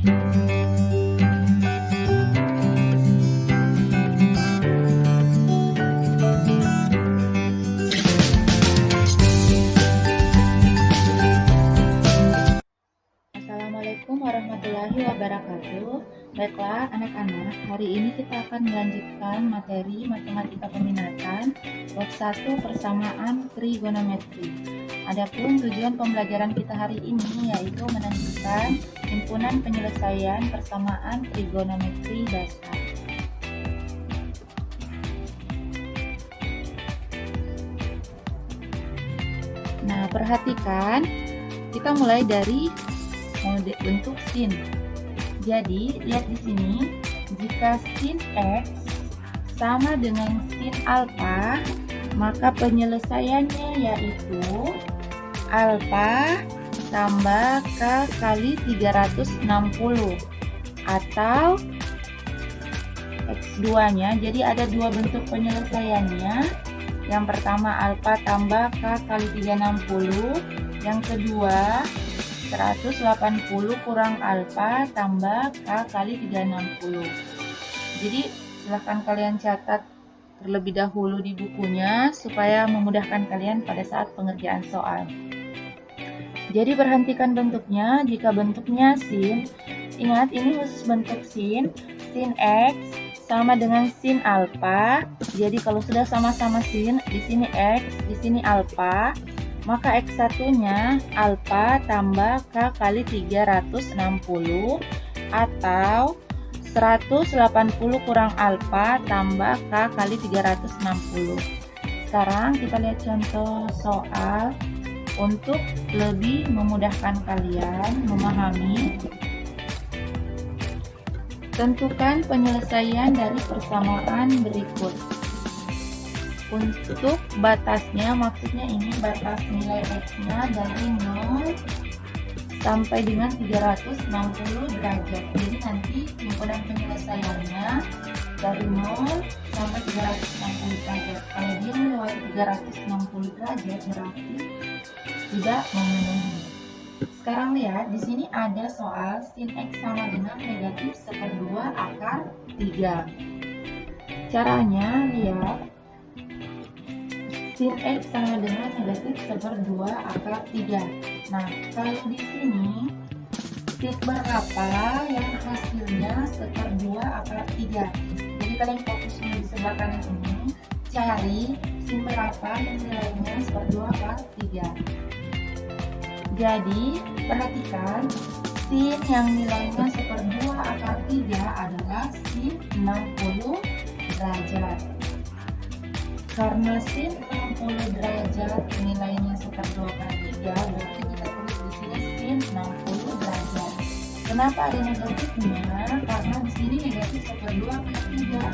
Assalamualaikum warahmatullahi wabarakatuh. Baiklah anak-anak, hari ini kita akan melanjutkan materi matematika peminatan bab 1 persamaan trigonometri. Adapun tujuan pembelajaran kita hari ini yaitu menentukan himpunan penyelesaian persamaan trigonometri dasar. Nah, perhatikan, kita mulai dari bentuk sin. Jadi, lihat di sini, jika sin X sama dengan sin alfa, maka penyelesaiannya yaitu alfa tambah K kali 360 atau X2-nya. Jadi ada dua bentuk penyelesaiannya. Yang pertama alfa tambah K kali 360, yang kedua 180 kurang alfa tambah K kali 360. Jadi silahkan kalian catat terlebih dahulu di bukunya supaya memudahkan kalian pada saat pengerjaan soal. Jadi perhatikan bentuknya. Jika bentuknya sin, ingat ini khusus bentuk sin X sama dengan sin alfa. Jadi kalau sudah sama-sama sin, di sini X, di sini alfa, maka X1-nya alfa tambah K kali 360 atau 180 kurang alfa tambah K kali 360. Sekarang kita lihat contoh soal untuk lebih memudahkan kalian memahami. Tentukan penyelesaian dari persamaan berikut. Untuk batasnya, maksudnya ini batas nilai X-nya dari 0 sampai dengan 360 derajat. Jadi nanti himpunan penyelesaiannya dari 0 sampai 360 derajat. Kalau dia melewati 360 derajat berarti tidak memenuhi. Sekarang lihat, di sini ada soal sin X sama dengan negatif 1/2 akar 3. Caranya, lihat, sin X sama dengan negatif 1/2 akar 3. Nah, kalau di sini sin berapa yang hasilnya 1/2 akar 3. Jadi kalian fokusnya di sebelah kanan ini, cari sin berapa yang nilainya 1/2 akar 3. Jadi perhatikan, sin yang nilainya 1/2 akar 3 adalah sin 60 derajat. Karena sin 60 derajat nilainya 1/2 akar 3, berarti kita tulis di sini sin 60 derajat. Kenapa ada negatifnya? Karena di sini negatif 1/2 akar 3.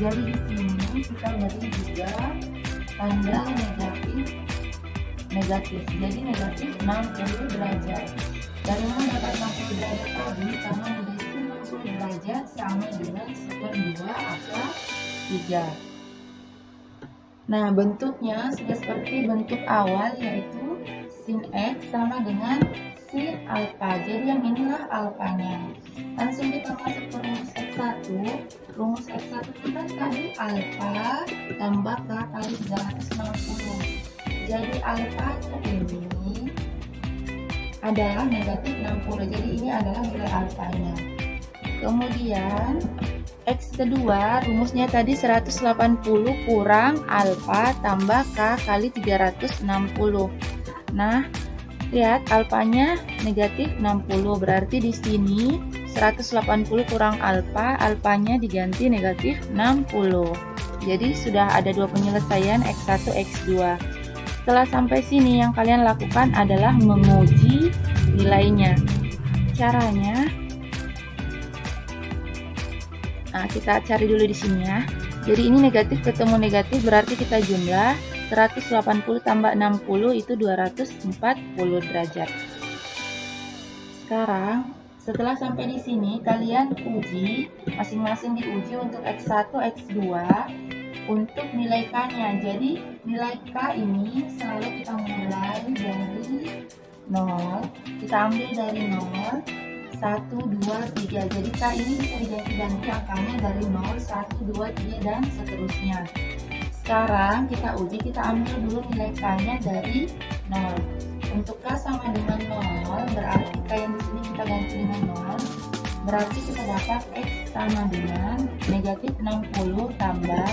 Jadi di sini kita beri juga tanda negatif. Jadi negatif 60 derajat. Dari mana dapat 60 derajat tadi? Karena negatif 60 derajat sama dengan 1/2 akar 3. Nah, bentuknya sudah seperti bentuk awal, yaitu sin X sama dengan sin alfa. Jadi yang inilah alfanya. Langsung kita masuk ke rumus X1. Rumus X1 kita tadi alfa tambah K kali 360. Jadi alfa ini adalah negatif 60. Jadi ini adalah nilai alfanya. Kemudian X kedua, rumusnya tadi 180 kurang alfa tambah K kali 360. Nah, lihat alfanya negatif 60. Berarti di sini 180 kurang alfa, alfanya diganti negatif 60. Jadi sudah ada dua penyelesaian X1, X2. Setelah sampai sini, yang kalian lakukan adalah menguji nilainya. Caranya, nah kita cari dulu di sini ya. Jadi ini negatif ketemu negatif, berarti kita jumlah 180 tambah 60 itu 240 derajat. Sekarang, setelah sampai di sini, kalian uji, masing-masing diuji untuk X1, X2. Untuk nilai K-nya, jadi nilai K ini selalu kita mulai dari 0, kita ambil dari 0, 1, 2, 3. Jadi K ini bisa diganti-ganti angkanya dari 0, 1, 2, 3, dan seterusnya. Sekarang kita uji, kita ambil dulu nilai K-nya dari 0. Untuk K sama dengan 0, berarti K yang di sini kita ganti dengan 0. Berarti kita dapat X sama dengan negatif 60 tambah,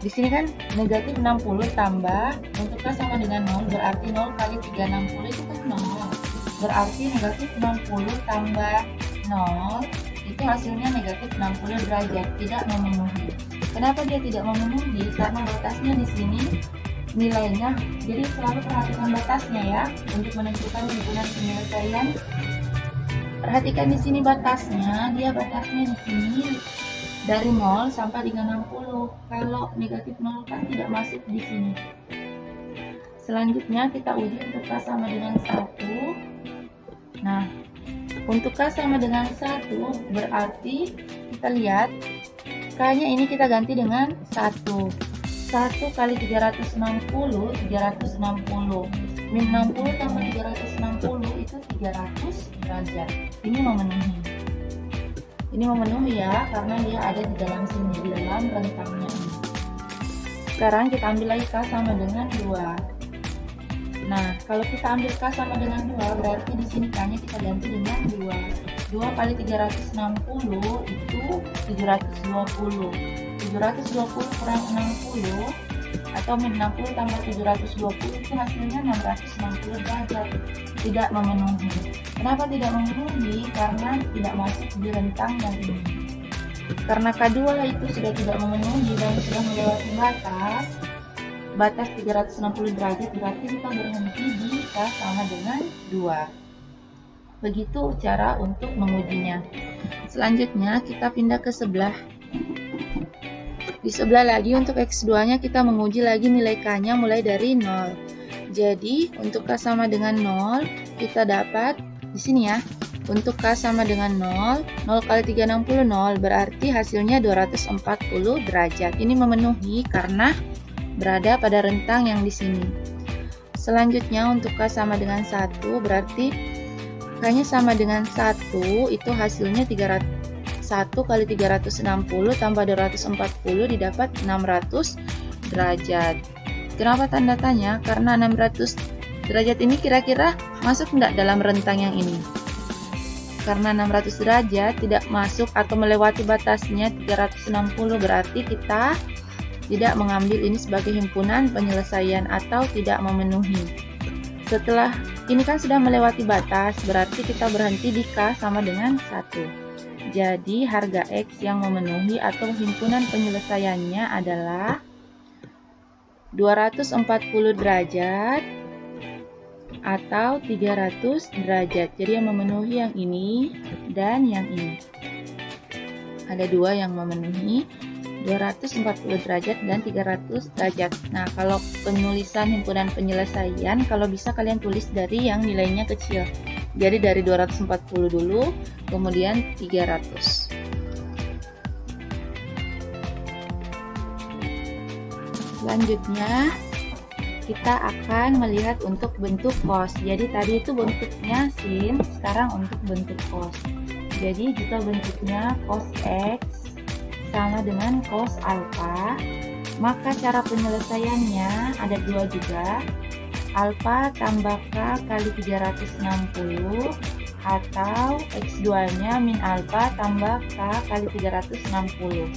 di sini kan negatif 60 tambah, untuk K sama dengan 0, berarti 0 kali 360 itu kan 0. Berarti negatif 60 tambah 0, itu hasilnya negatif 60 derajat, tidak memenuhi. Kenapa dia tidak memenuhi? Karena batasnya di sini nilainya, jadi selalu perhatikan batasnya ya, untuk menentukan himpunan penyelesaian. Perhatikan di sini batasnya, dia batasnya di sini dari 0 sampai dengan 60. Kalau negatif 0 kan tidak masuk di sini. Selanjutnya kita uji untuk K sama dengan 1. Nah, untuk K sama dengan 1 berarti kita lihat K-nya ini kita ganti dengan 1. 1 kali 360, 360. Min 60 tambah 360 itu 300 derajat. Ini memenuhi. Ini memenuhi ya, karena dia ada di dalam sini, di dalam rentangnya ini. Sekarang kita ambil lagi K sama dengan 2. Nah, kalau kita ambil K sama dengan 2, berarti di sini K-nya kita ganti dengan 2. 2 kali 360 itu 720. 720 kurang 60 atau min 60 tambah 720 itu hasilnya 660 derajat. Tidak memenuhi. Kenapa tidak memenuhi? Karena tidak masuk di rentang yang ini. Karena K2 itu sudah tidak memenuhi dan sudah melewati batas 360 derajat, berarti kita berhenti di K sama dengan 2. Begitu cara untuk mengujinya. Selanjutnya kita pindah ke sebelah. Di sebelah lagi untuk X2-nya kita menguji lagi nilai K-nya mulai dari 0. Jadi untuk K sama dengan 0 kita dapat di sini ya. Untuk K sama dengan 0, 0 kali 360 0, berarti hasilnya 240 derajat. Ini memenuhi karena berada pada rentang yang di sini. Selanjutnya untuk K sama dengan 1, berarti K-nya sama dengan 1, itu hasilnya 1 kali 360 tambah 240 didapat 600 derajat. Kenapa tanda tanya? Karena 600 derajat ini kira-kira masuk enggak dalam rentang yang ini? Karena 600 derajat tidak masuk atau melewati batasnya 360, berarti kita tidak mengambil ini sebagai himpunan penyelesaian atau tidak memenuhi. Setelah ini kan sudah melewati batas, berarti kita berhenti di K sama dengan 1. Jadi harga X yang memenuhi atau himpunan penyelesaiannya adalah 240 derajat atau 300 derajat. Jadi yang memenuhi yang ini dan yang ini. Ada dua yang memenuhi, 240 derajat dan 300 derajat. Nah, kalau penulisan himpunan penyelesaian, kalau bisa kalian tulis dari yang nilainya kecil. Jadi dari 240 dulu, kemudian 300. Selanjutnya, kita akan melihat untuk bentuk cos. Jadi tadi itu bentuknya sin, sekarang untuk bentuk cos. Jadi jika bentuknya cos X sama dengan cos alpha, maka cara penyelesaiannya ada dua juga. Alpha tambah K kali 360 atau X2-nya min alpha tambah K kali 360.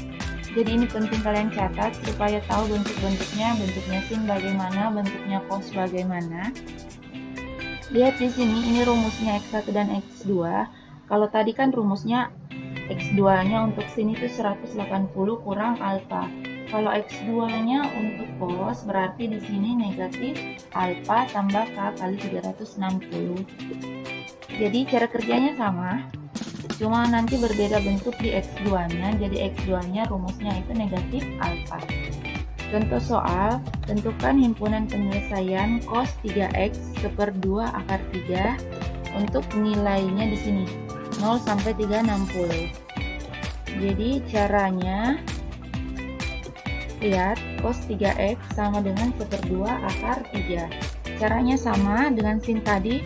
Jadi ini penting kalian catat supaya tahu bentuknya sin bagaimana, bentuknya cos bagaimana. Lihat di sini, ini rumusnya X1 dan X2. Kalau tadi kan rumusnya X2-nya untuk sin itu 180 kurang alpha. Kalau X2-nya untuk cos berarti di sini negatif alpha tambah K kali 360. Jadi cara kerjanya sama, cuma nanti berbeda bentuk di X2-nya. Jadi X2-nya rumusnya itu negatif alpha. Contoh soal, tentukan himpunan penyelesaian cos 3x per 2 akar 3 untuk nilainya di sini 0 sampai 360. Jadi caranya, lihat cos 3x sama dengan 1/2 akar 3. Caranya sama dengan sin tadi,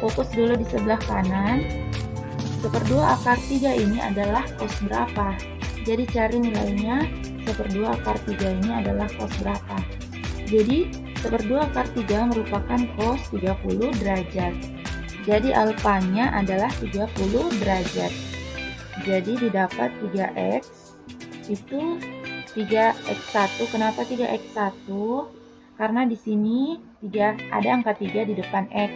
fokus dulu di sebelah kanan. 1/2 akar 3 ini adalah cos berapa? Jadi cari nilainya, 1/2 akar 3 ini adalah cos berapa? Jadi 1/2 akar 3 merupakan cos 30 derajat. Jadi alfanya adalah 30 derajat. Jadi didapat 3x itu 3x1. Kenapa 3x1? Karena di sini ada angka 3 di depan x.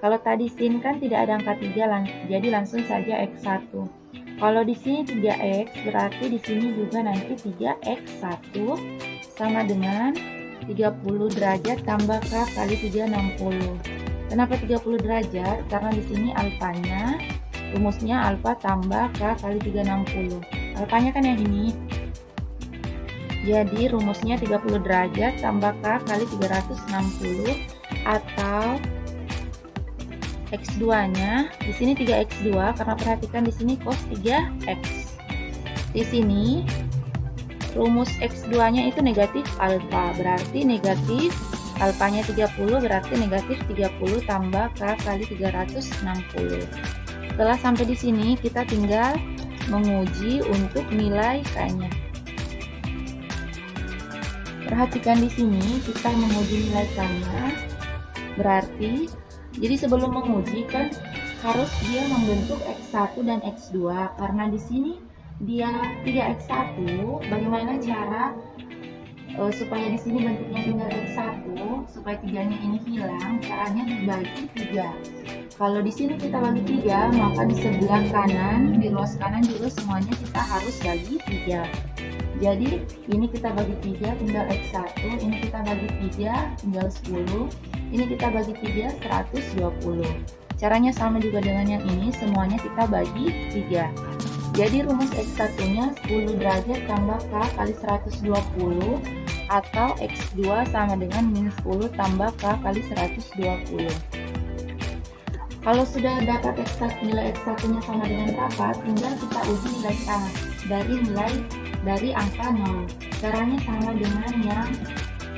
Kalau tadi sin kan tidak ada angka 3, jadi langsung saja x1. Kalau di sini 3x, berarti di sini juga nanti 3x1 sama dengan 30 derajat tambah k kali 360. Kenapa 30 derajat? Karena di sini alfanya, rumusnya alfa tambah k kali 360. Alfanya kan yang ini. Jadi rumusnya 30 derajat tambah k kali 360 atau x2-nya di sini 3x2 karena perhatikan di sini cos 3x. Di sini rumus x2-nya itu negatif alfa, berarti negatif alfanya 30 berarti negatif 30 tambah k kali 360. Setelah sampai di sini kita tinggal menguji untuk nilai k-nya. Perhatikan di sini kita menguji nilai k-nya. Berarti jadi sebelum menguji kan harus dia membentuk x1 dan x2 karena di sini dia 3x1. Bagaimana cara supaya di sini bentuknya tinggal x1 supaya 3-nya ini hilang? Caranya dibagi 3. Kalau di sini kita bagi 3, maka di sebelah kanan, di ruas kanan juga semuanya kita harus bagi 3. Jadi ini kita bagi 3 tinggal x1, ini kita bagi 3 tinggal 10, ini kita bagi 3 120. Caranya sama juga dengan yang ini, semuanya kita bagi 3. Jadi rumus x1 nya 10 derajat tambah k kali 120 atau x2 sama dengan min 10 tambah k kali 120. Kalau sudah dapat nilai x1 nya sama dengan berapa, tinggal kita uji nilai k dari angka 0. Caranya sama dengan yang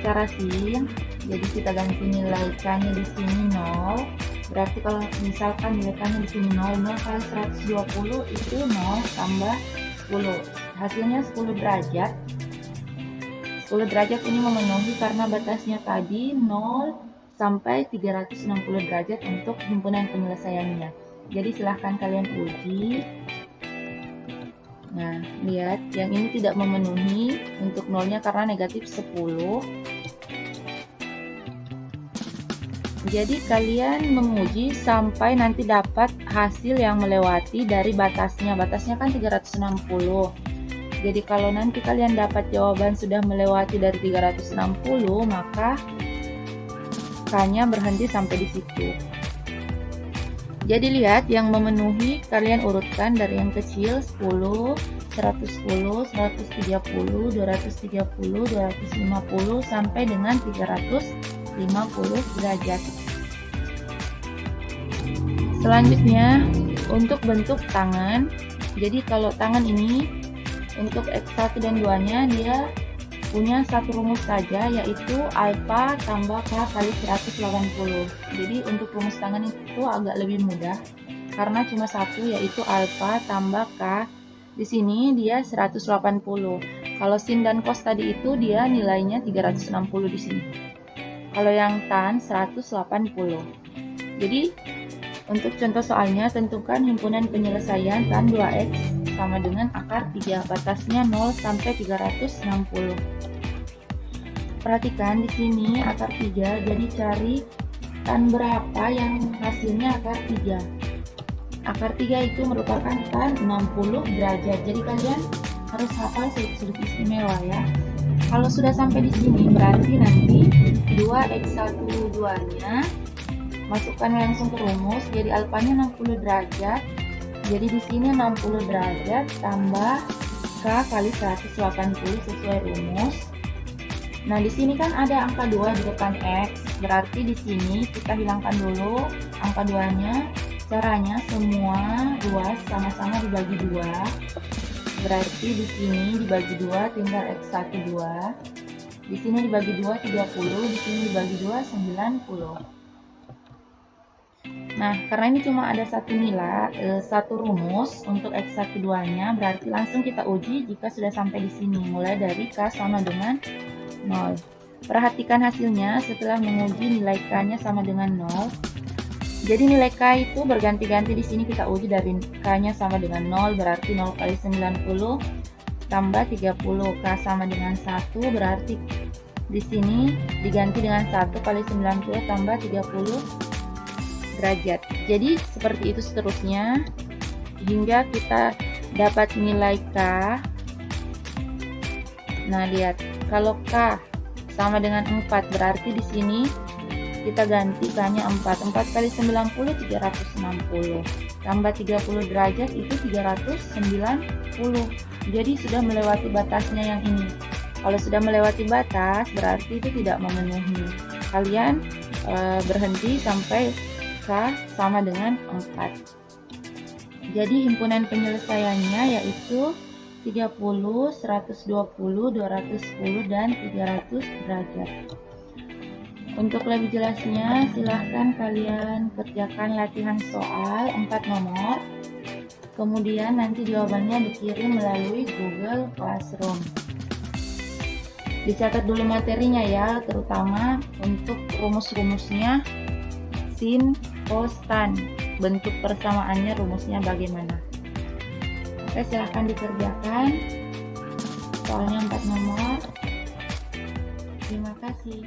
cara sin. Jadi kita ganti nilai k-nya di sini 0. Berarti kalau misalkan nilai k-nya di sini 0 kali 120 itu 0 tambah 10. Hasilnya 10 derajat. 10 derajat ini memenuhi karena batasnya tadi 0 sampai 360 derajat untuk himpunan penyelesaiannya. Jadi silahkan kalian uji. Nah, lihat yang ini tidak memenuhi untuk nolnya karena negatif 10. Jadi kalian menguji sampai nanti dapat hasil yang melewati dari batasnya. Batasnya kan 360. Jadi kalau nanti kalian dapat jawaban sudah melewati dari 360, maka k-nya berhenti sampai di situ. Jadi lihat yang memenuhi kalian urutkan dari yang kecil 10, 110, 130, 230, 250 sampai dengan 350 derajat. Selanjutnya untuk bentuk tangan. Jadi kalau tangan ini untuk x1 dan 2-nya dia punya satu rumus saja, yaitu alfa tambah k kali 180. Jadi untuk rumus tangan itu agak lebih mudah karena cuma satu, yaitu alfa tambah k. Di sini dia 180. Kalau sin dan cos tadi itu dia nilainya 360 di sini. Kalau yang tan 180. Jadi untuk contoh soalnya tentukan himpunan penyelesaian tan 2x sama dengan akar 3, batasnya 0 sampai 360. Perhatikan di sini akar 3, jadi cari tan berapa yang hasilnya akar 3. Akar 3 itu merupakan tan 60 derajat. Jadi kalian harus hafal sudut istimewa ya. Kalau sudah sampai di sini berarti nanti 2x1 2-nya masukkan langsung ke rumus. Jadi alfanya 60 derajat. Jadi di sini 60 derajat tambah k kali 180 sesuai rumus. Nah, di sini kan ada angka 2 di depan x. Berarti di sini kita hilangkan dulu angka 2-nya. Caranya semua ruas sama-sama dibagi 2. Berarti di sini dibagi 2 tinggal x1 2. Di sini dibagi 2 30, di sini dibagi 2 90. Nah, karena ini cuma ada satu nilai, satu rumus untuk X1 2-nya, berarti langsung kita uji jika sudah sampai di sini, mulai dari K sama dengan 0. Perhatikan hasilnya setelah menguji nilai K-nya sama dengan 0. Jadi nilai K itu berganti-ganti di sini kita uji dari K-nya sama dengan 0, berarti 0 kali 90 tambah 30. K sama dengan 1, berarti di sini diganti dengan 1 kali 90 tambah 30 derajat. Jadi seperti itu seterusnya hingga kita dapat nilai K. Nah, lihat, kalau K sama dengan 4, berarti di sini kita ganti K-nya 4. 4 kali 90 360 tambah 30 derajat itu 390. Jadi sudah melewati batasnya yang ini. Kalau sudah melewati batas berarti itu tidak memenuhi. Kalian berhenti sampai K sama dengan 4. Jadi himpunan penyelesaiannya yaitu 30, 120, 210, dan 300 derajat. Untuk lebih jelasnya silahkan kalian kerjakan latihan soal 4 nomor. Kemudian nanti jawabannya dikirim melalui Google Classroom. Dicatat dulu materinya ya, terutama untuk rumus-rumusnya sin, cos, tan. Bentuk persamaannya rumusnya bagaimana. Oke, silahkan dikerjakan. Soalnya 4 nomor. Terima kasih.